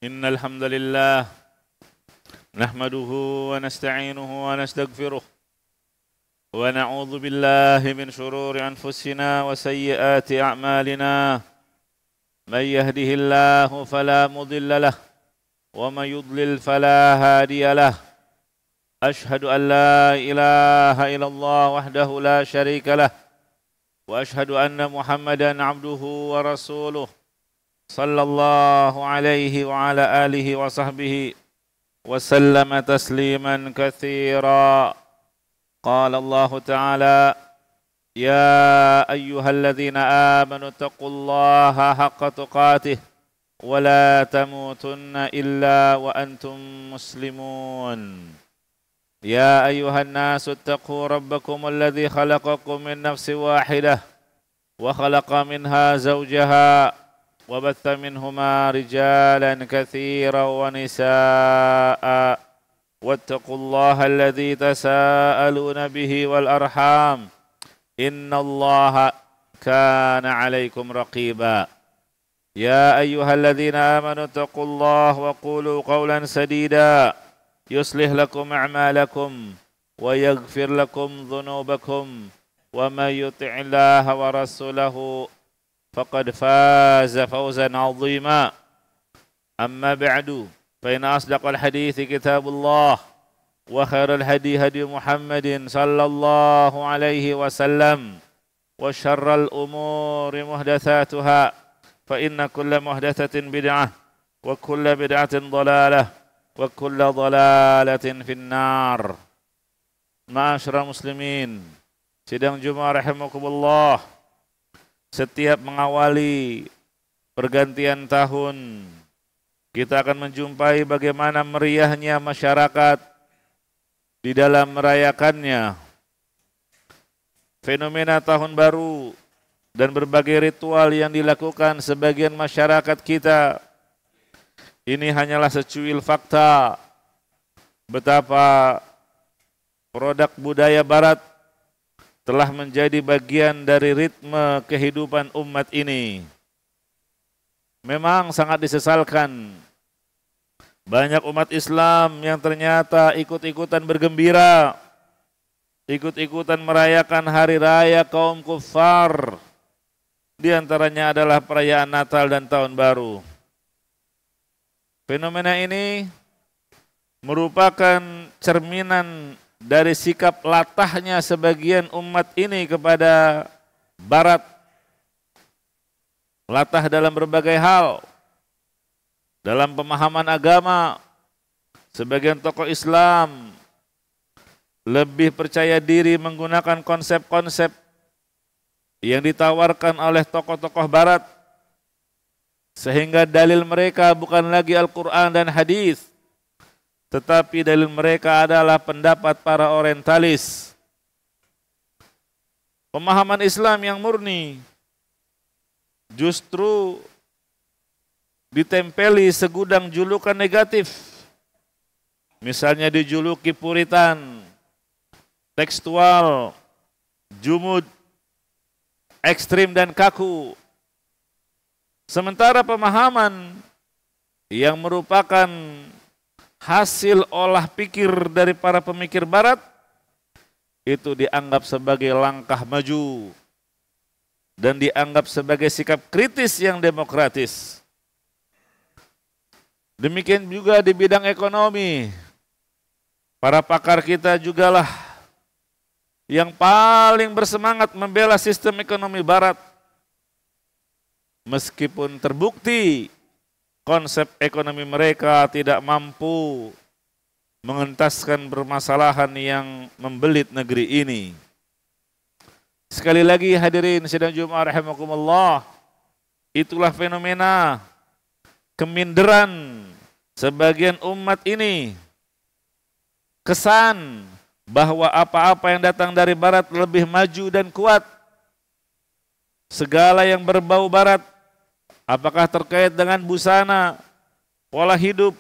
إن الحمد لله نحمده ونستعينه ونستغفره ونعوذ بالله من شرور أنفسنا وسيئات أعمالنا من يهده الله فلا مضل له ومن يضلل فلا هادي له أشهد أن لا إله إلا الله وحده لا شريك له وأشهد أن محمدا عبده ورسوله صلى الله عليه وعلى آله وصحبه وسلم تسليما كثيرا. قال الله تعالى: يا أيها الذين آمنوا اتقوا الله حق تقاته ولا تموتن إلا وأنتم مسلمون. يا أيها الناس اتقوا ربكم الذي خلقكم من نفس واحدة وخلق منها زوجها وبث منهما رجالا كثيرا ونساء واتقوا الله الذي تساءلون به والأرحام إن الله كان عليكم رقيبا. يا أيها الذين آمنوا اتقوا الله وقولوا قولا سديدا يصلح لكم أعمالكم ويغفر لكم ذنوبكم ومن يطع الله ورسوله فقد فاز فوزا عظيما. أما بعد فإن أصدق الحديث كتاب الله وخير الهدي هدي محمد صلى الله عليه وسلم وشر الأمور محدثاتها فإن كل محدثة بدعة وكل بدعة ضلالة وكل ضلالة في النار. Ma'asyiral muslimin, sidang Jumat rahimakumullah. Setiap mengawali pergantian tahun, kita akan menjumpai bagaimana meriahnya masyarakat di dalam merayakannya. Fenomena tahun baru dan berbagai ritual yang dilakukan sebagian masyarakat kita, ini hanyalah secuil fakta betapa produk budaya barat telah menjadi bagian dari ritme kehidupan umat ini. Memang sangat disesalkan, banyak umat Islam yang ternyata ikut-ikutan bergembira, ikut-ikutan merayakan hari raya kaum kufar. Di antaranya adalah perayaan Natal dan Tahun Baru. Fenomena ini merupakan cerminan dari sikap latahnya sebagian umat ini kepada barat. Latah dalam berbagai hal. Dalam pemahaman agama, sebagian tokoh Islam lebih percaya diri menggunakan konsep-konsep yang ditawarkan oleh tokoh-tokoh barat, sehingga dalil mereka bukan lagi Al-Quran dan hadis, tetapi dalil mereka adalah pendapat para orientalis. Pemahaman Islam yang murni justru ditempeli segudang julukan negatif. Misalnya dijuluki puritan, tekstual, jumud, ekstrim dan kaku. Sementara pemahaman yang merupakan hasil olah pikir dari para pemikir barat itu dianggap sebagai langkah maju dan dianggap sebagai sikap kritis yang demokratis. Demikian juga di bidang ekonomi. Para pakar kita jugalah yang paling bersemangat membela sistem ekonomi barat. Meskipun terbukti konsep ekonomi mereka tidak mampu mengentaskan permasalahan yang membelit negeri ini. Sekali lagi hadirin sidang Jumat rahimakumullah, itulah fenomena keminderan sebagian umat ini. Kesan bahwa apa-apa yang datang dari barat lebih maju dan kuat. Segala yang berbau barat, apakah terkait dengan busana, pola hidup,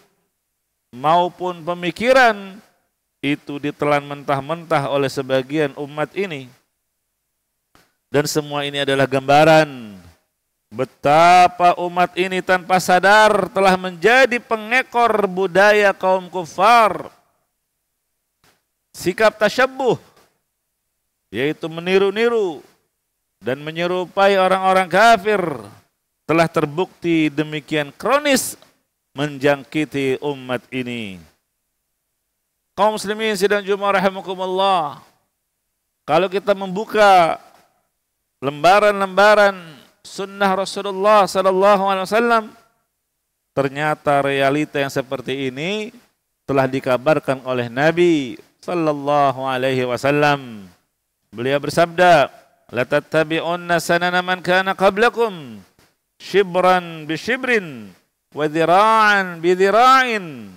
maupun pemikiran, itu ditelan mentah-mentah oleh sebagian umat ini. Dan semua ini adalah gambaran betapa umat ini tanpa sadar telah menjadi pengekor budaya kaum kufar. Sikap tasyabbuh, yaitu meniru-niru dan menyerupai orang-orang kafir, telah terbukti demikian kronis menjangkiti umat ini. Kaum muslimin sidang Jumat rahimakumullah, kalau kita membuka lembaran-lembaran sunnah Rasulullah sallallahu alaihi wasallam, ternyata realita yang seperti ini telah dikabarkan oleh Nabi sallallahu alaihi wasallam. Beliau bersabda, "La tattabi'unna sanana man kana qablakum, shibran bi shibrin wa dhira'an bi dhira'in,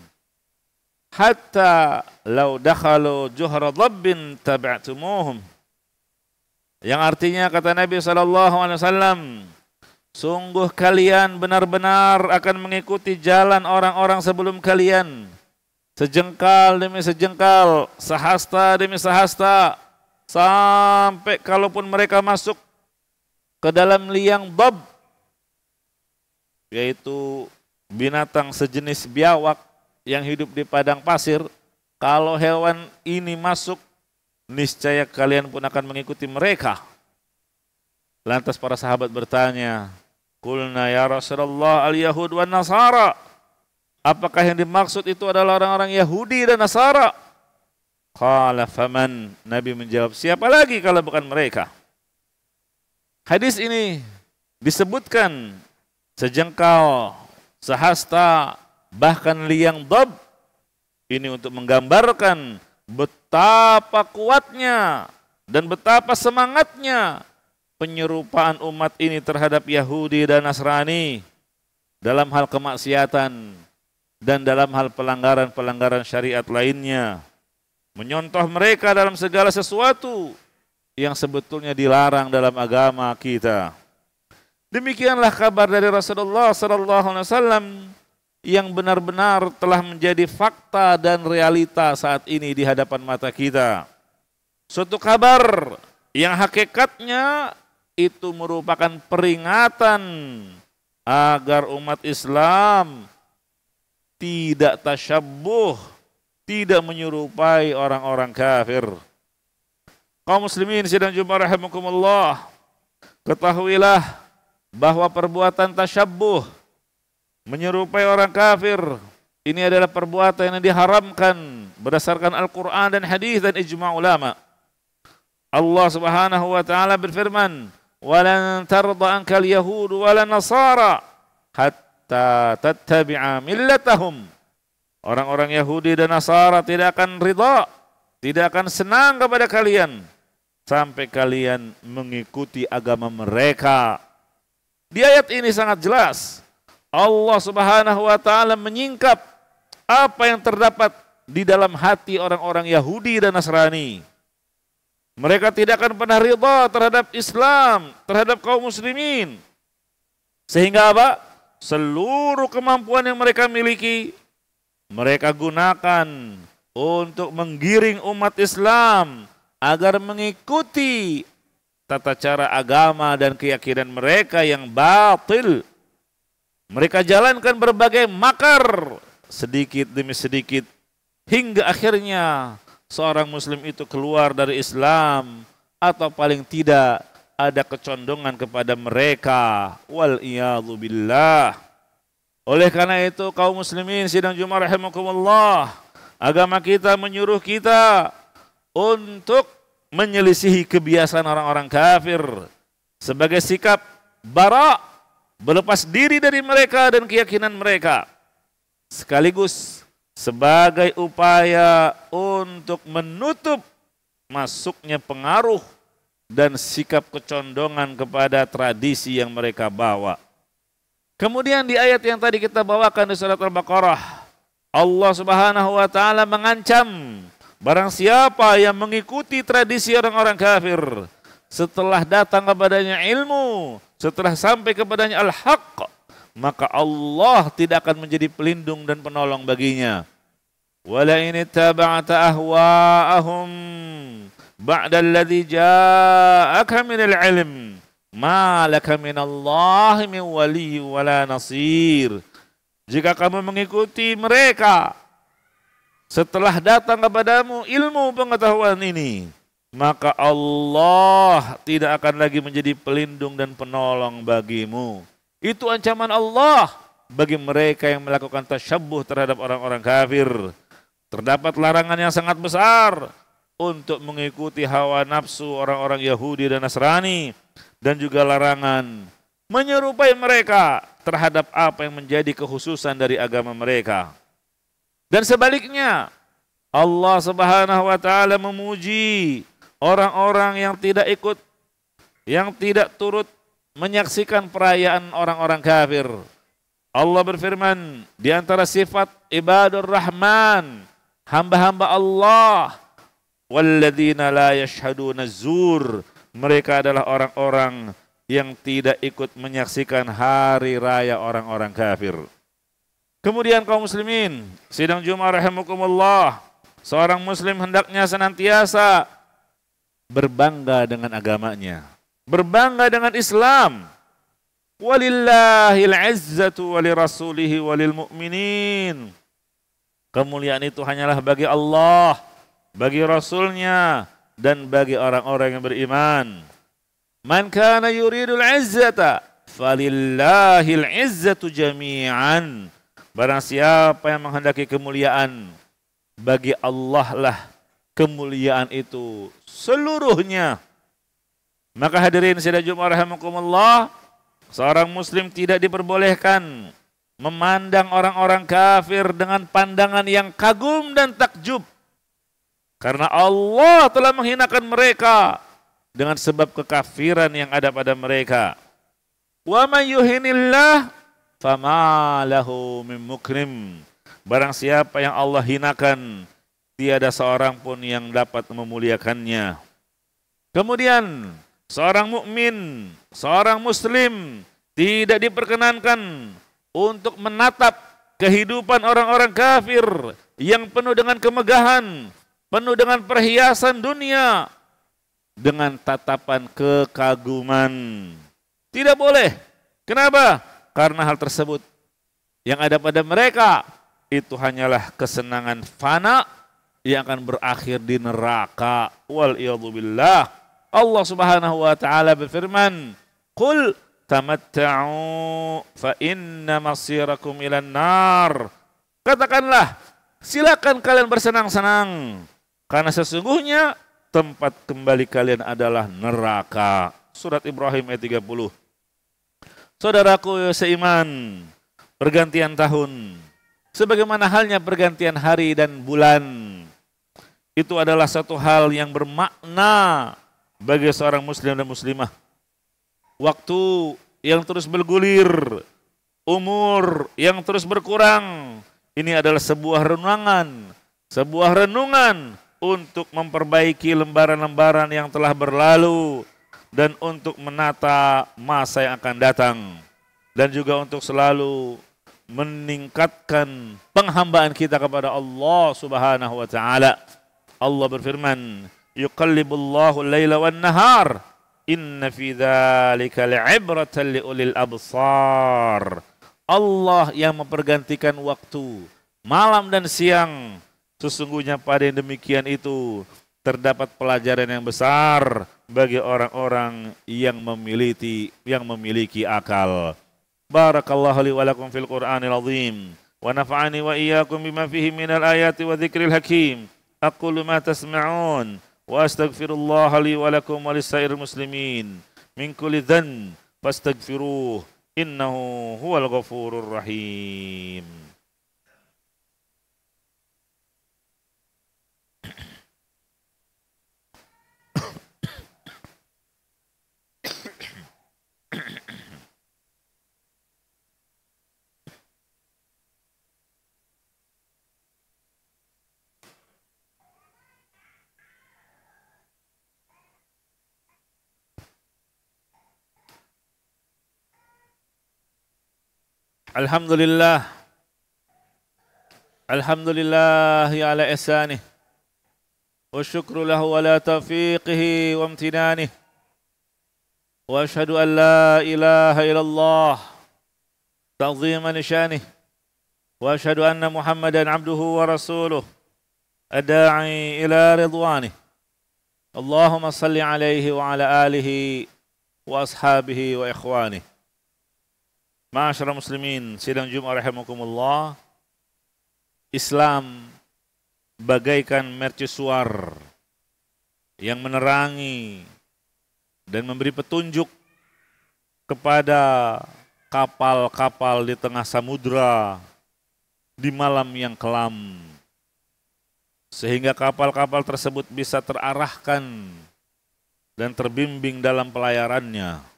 hatta law dakhalu juhra dhabbin tabi'tumuhum." Yang artinya, kata Nabi SAW, sungguh kalian benar-benar akan mengikuti jalan orang-orang sebelum kalian, sejengkal demi sejengkal, sehasta demi sehasta, sampai kalaupun mereka masuk ke dalam liang dhab, yaitu binatang sejenis biawak yang hidup di padang pasir, kalau hewan ini masuk, niscaya kalian pun akan mengikuti mereka. Lantas para sahabat bertanya, "Qulna ya Rasulullah al-Yahud wa Nasara." Apakah yang dimaksud itu adalah orang-orang Yahudi dan Nasara? Qala faman. Nabi menjawab, siapa lagi kalau bukan mereka? Hadis ini disebutkan sejengkal, sehasta, bahkan liang dhab. Ini untuk menggambarkan betapa kuatnya dan betapa semangatnya penyerupaan umat ini terhadap Yahudi dan Nasrani dalam hal kemaksiatan dan dalam hal pelanggaran-pelanggaran syariat lainnya. Menyontoh mereka dalam segala sesuatu yang sebetulnya dilarang dalam agama kita. Demikianlah kabar dari Rasulullah SAW yang benar-benar telah menjadi fakta dan realita saat ini di hadapan mata kita. Suatu kabar yang hakikatnya itu merupakan peringatan agar umat Islam tidak tasyabbuh, tidak menyerupai orang-orang kafir. Kaum muslimin sidang Jumat rahimakumullah, ketahuilah bahwa perbuatan tasyabbuh, menyerupai orang kafir, ini adalah perbuatan yang diharamkan berdasarkan Al-Quran dan hadis dan ijma' ulama. Allah Subhanahu wa taala berfirman, "Walan tarda ankal yahud wala nasara hatta tattabi'a millatahum." Orang-orang Yahudi dan Nasara tidak akan ridha, tidak akan senang kepada kalian sampai kalian mengikuti agama mereka. Di ayat ini sangat jelas Allah Subhanahu wa taala menyingkap apa yang terdapat di dalam hati orang-orang Yahudi dan Nasrani. Mereka tidak akan pernah ridha terhadap Islam, terhadap kaum muslimin. Sehingga apa? Seluruh kemampuan yang mereka miliki, mereka gunakan untuk menggiring umat Islam agar mengikuti tata cara agama dan keyakinan mereka yang batil. Mereka jalankan berbagai makar sedikit demi sedikit hingga akhirnya seorang muslim itu keluar dari Islam atau paling tidak ada kecondongan kepada mereka. Wal iyadzu billah. Oleh karena itu kaum muslimin sidang Jumat rahimakumullah, agama kita menyuruh kita untuk menyelisihi kebiasaan orang-orang kafir sebagai sikap bara, berlepas diri dari mereka dan keyakinan mereka, sekaligus sebagai upaya untuk menutup masuknya pengaruh dan sikap kecondongan kepada tradisi yang mereka bawa. Kemudian di ayat yang tadi kita bawakan di surat Al-Baqarah, Allah Subhanahu wa taala mengancam barang siapa yang mengikuti tradisi orang-orang kafir setelah datang kepadanya ilmu, setelah sampai kepadanya al-haq, maka Allah tidak akan menjadi pelindung dan penolong baginya. Wala in ittaba'ta ahwa'ahum ba'da alladhi ja'aka minal ilm Ma laka minallahi min wali wala nasir. Jika kamu mengikuti mereka setelah datang kepadamu ilmu pengetahuan ini, maka Allah tidak akan lagi menjadi pelindung dan penolong bagimu. Itu ancaman Allah bagi mereka yang melakukan tasyabbuh terhadap orang-orang kafir. Terdapat larangan yang sangat besar untuk mengikuti hawa nafsu orang-orang Yahudi dan Nasrani, dan juga larangan menyerupai mereka terhadap apa yang menjadi kekhususan dari agama mereka. Dan sebaliknya, Allah Subhanahu wa taala memuji orang-orang yang tidak ikut, yang tidak turut menyaksikan perayaan orang-orang kafir. Allah berfirman di antara sifat ibadur rahman, hamba-hamba Allah, walladzina la yashhaduna zur, mereka adalah orang-orang yang tidak ikut menyaksikan hari raya orang-orang kafir. Kemudian kaum muslimin, sidang Jumat rahimakumullah, seorang muslim hendaknya senantiasa berbangga dengan agamanya, berbangga dengan Islam. Walillahil izzatu walirasulihi walil mu'minin. Kemuliaan itu hanyalah bagi Allah, bagi Rasulnya, dan bagi orang-orang yang beriman. Man kana yuridul izzata falillahil izzatu jami'an. Barang siapa yang menghendaki kemuliaan, bagi Allah lah kemuliaan itu seluruhnya. Maka hadirin sidang Jumat rahimakumullah, seorang muslim tidak diperbolehkan memandang orang-orang kafir dengan pandangan yang kagum dan takjub, karena Allah telah menghinakan mereka dengan sebab kekafiran yang ada pada mereka. Wa may yuhinillah fama lahu min mukrim. Barang siapa yang Allah hinakan, tiada seorang pun yang dapat memuliakannya. Kemudian seorang mukmin, seorang muslim tidak diperkenankan untuk menatap kehidupan orang-orang kafir yang penuh dengan kemegahan, penuh dengan perhiasan dunia, dengan tatapan kekaguman. Tidak boleh. Kenapa? Karena hal tersebut yang ada pada mereka itu hanyalah kesenangan fana yang akan berakhir di neraka. Wal iyadzu billah. Allah Subhanahu wa taala berfirman, "Qul tamatta'u fa inna masirakum ilan nar." Katakanlah, silakan kalian bersenang-senang, karena sesungguhnya tempat kembali kalian adalah neraka. Surat Ibrahim ayat 30. Saudaraku seiman, pergantian tahun, sebagaimana halnya pergantian hari dan bulan, itu adalah satu hal yang bermakna bagi seorang muslim dan muslimah. Waktu yang terus bergulir, umur yang terus berkurang, ini adalah sebuah renungan untuk memperbaiki lembaran-lembaran yang telah berlalu, dan untuk menata masa yang akan datang, dan juga untuk selalu meningkatkan penghambaan kita kepada Allah Subhanahu wa taala. Allah berfirman, yuqallibullahu al-laila wan-nahar, inna fi dzalika la'ibratan liulil absar. Allah yang mempergantikan waktu malam dan siang. Sesungguhnya pada yang demikian itu terdapat pelajaran yang besar bagi orang-orang yang memiliki akal. Barakallahu li wa lakum fil Qur'anil azim wa nafa'ani wa iyyakum bima fihi minal ayati wa dzikril hakim. Aqulu ma tasma'un wa astaghfirullah li wa lakum wa lisairil muslimin min kulli dhanb fastaghfiruh innahu huwal ghafurur rahim. Alhamdulillah, alhamdulillahi ala ihsanih, wa syukru lahu ala taufiqihi wa amtinanih, وأشهد أن لا إله إلا الله تعظيما لشانه وأشهد أن محمدا عبده ورسوله الداعي إلى رضوانه اللهم صل عليه وعلى آله وأصحابه وإخوانه. Ma'asyiral muslimin, sidang Jumat rahimakumullah. Islam bagaikan mercusuar yang menerangi dan memberi petunjuk kepada kapal-kapal di tengah samudra di malam yang kelam, sehingga kapal-kapal tersebut bisa terarahkan dan terbimbing dalam pelayarannya.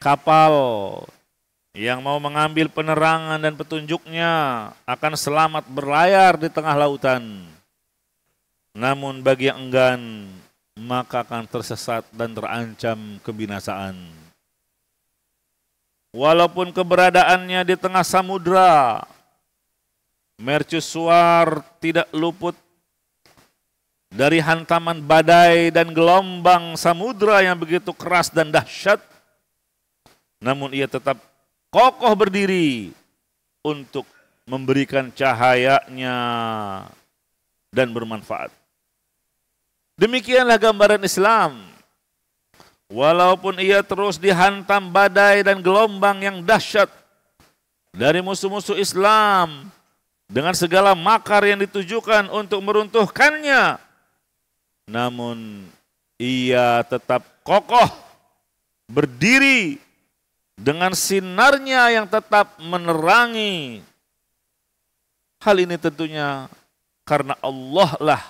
Kapal yang mau mengambil penerangan dan petunjuknya akan selamat berlayar di tengah lautan. Namun bagi yang enggan, maka akan tersesat dan terancam kebinasaan. Walaupun keberadaannya di tengah samudra, mercusuar tidak luput dari hantaman badai dan gelombang samudra yang begitu keras dan dahsyat. Namun ia tetap kokoh berdiri untuk memberikan cahayanya dan bermanfaat. Demikianlah gambaran Islam. Walaupun ia terus dihantam badai dan gelombang yang dahsyat dari musuh-musuh Islam dengan segala makar yang ditujukan untuk meruntuhkannya, namun ia tetap kokoh berdiri dengan sinarnya yang tetap menerangi. Hal ini tentunya karena Allah lah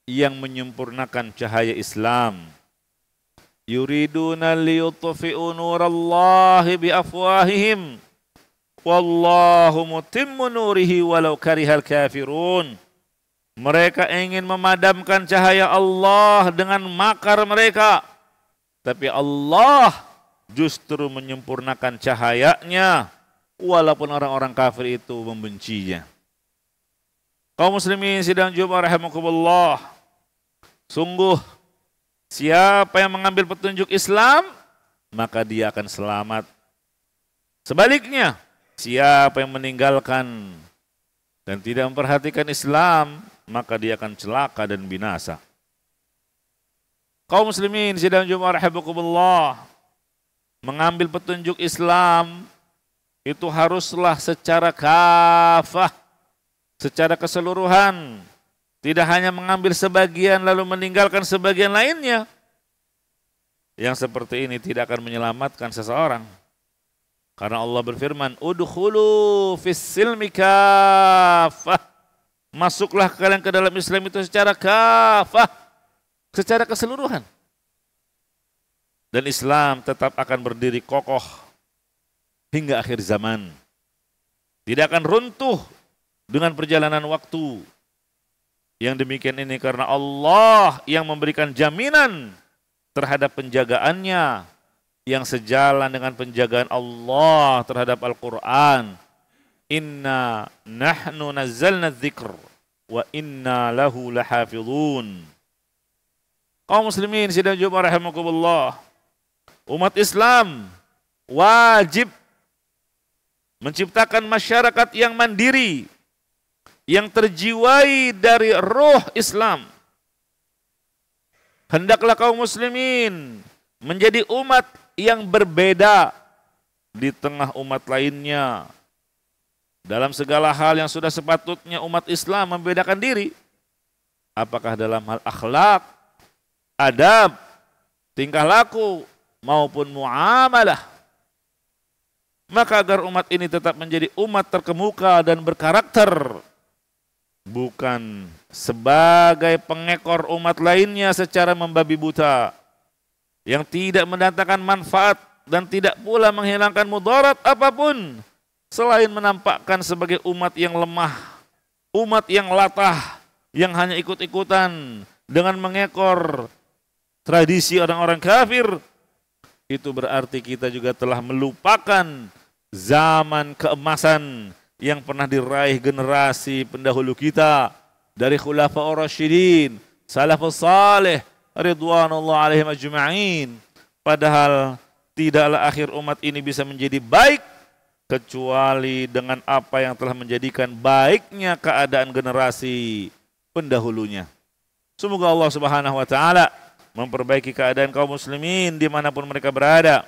yang menyempurnakan cahaya Islam. Yuriduna liyutfi'u nurallahi biafwahihim wallahu mutimmu nurihi walau karihal kafirun. Mereka ingin memadamkan cahaya Allah dengan makar mereka, tapi Allah justru menyempurnakan cahayanya walaupun orang-orang kafir itu membencinya. Kaum muslimin sidang Jumat rahimakumullah, sungguh siapa yang mengambil petunjuk Islam maka dia akan selamat. Sebaliknya, siapa yang meninggalkan dan tidak memperhatikan Islam maka dia akan celaka dan binasa. Kaum muslimin sidang Jumat rahimakumullah, mengambil petunjuk Islam itu haruslah secara kafah, secara keseluruhan. Tidak hanya mengambil sebagian lalu meninggalkan sebagian lainnya. Yang seperti ini tidak akan menyelamatkan seseorang. Karena Allah berfirman, udkhulu fis silmi kafah. Masuklah kalian ke dalam Islam itu secara kafah, secara keseluruhan. Dan Islam tetap akan berdiri kokoh hingga akhir zaman. Tidak akan runtuh dengan perjalanan waktu. Yang demikian ini karena Allah yang memberikan jaminan terhadap penjagaannya yang sejalan dengan penjagaan Allah terhadap Al-Quran. Inna nahnu nazzalna dzikr wa inna lahu lahafidhun. Kaum muslimin sidang Jumat rahimakumullah, umat Islam wajib menciptakan masyarakat yang mandiri, yang terjiwai dari roh Islam. Hendaklah kaum muslimin menjadi umat yang berbeda di tengah umat lainnya. Dalam segala hal yang sudah sepatutnya umat Islam membedakan diri. Apakah dalam hal akhlak, adab, tingkah laku, maupun muamalah. Maka agar umat ini tetap menjadi umat terkemuka dan berkarakter, bukan sebagai pengekor umat lainnya secara membabi buta, yang tidak mendatangkan manfaat dan tidak pula menghilangkan mudarat apapun, selain menampakkan sebagai umat yang lemah, umat yang latah, yang hanya ikut-ikutan dengan mengekor tradisi orang-orang kafir. Itu berarti kita juga telah melupakan zaman keemasan yang pernah diraih generasi pendahulu kita dari Khulafaur Rasyidin, Salafus Saleh, ridwanullah alaihim ajma'in. Padahal tidaklah akhir umat ini bisa menjadi baik kecuali dengan apa yang telah menjadikan baiknya keadaan generasi pendahulunya. Semoga Allah Subhanahu wa taala memperbaiki keadaan kaum muslimin dimanapun mereka berada.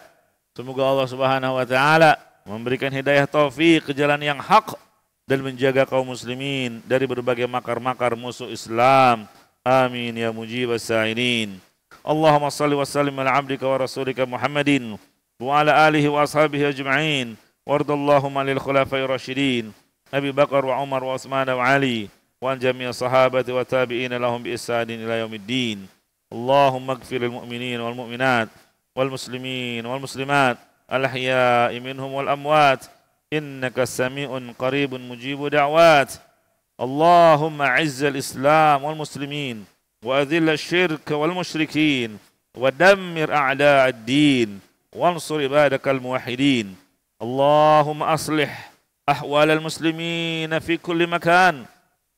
Semoga Allah Subhanahu wa taala memberikan hidayah taufik ke jalan yang hak dan menjaga kaum muslimin dari berbagai makar-makar musuh Islam. Amin ya mujibas sa'ilin. Allahumma salli wa sallim ala abdika wa rasulika Muhammadin wa ala alihi wa ashabihi ajma'in. Wardallahumma lil khulafai rasyidin Abi Bakar wa Umar wa Utsman wa Ali wa an jami'i sahabati wa tabi'ina lahum bi ihsanin ila yaumiddin. Allahumma ighfir lil mu'minin wal mu'minat wal muslimin wal muslimat al ahya'i minhum wal amwat innaka sami'un qaribun mujibu da'wat. Allahumma izzal Islam wal muslimin wa adhil syirk wal musyrikin wa dammir a'da' ad-din wansur ibadakal muwahhidin. Allahumma aslih ahwal al-muslimin fi kulli makan.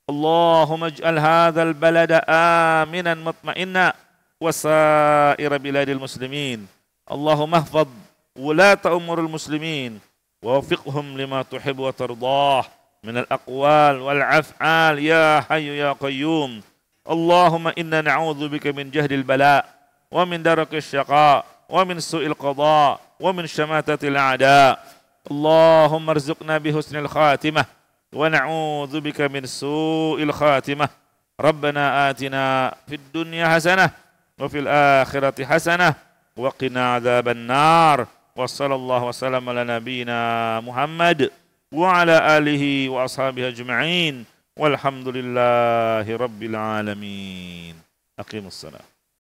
Allahumma ij'al hadzal balada aminan mutma'inna wa sa'ir biladil muslimin. Allahumma ihfaz wulata umuril muslimin wa waffiqhum lima tuhibbu wa tardah min al-aqwal wal af'al ya hayyu ya qayyum. Allahumma inna na'udzu bika min jahdil bala wa min darakis syaqa wa min su'il qada wa min syamatatil a'da. Allahumma arzuqna bi husnil khatimah wa na'udzu bika min su'il khatimah. Rabbana atina fid dunya hasanah wa fil akhirati hasanah wa qina adzaban nar. Wa sallallahu wasallam ala nabiyyina Muhammad wa ala alihi wa ashabihi ajma'in walhamdulillahi rabbil alamin. Aqimus salat.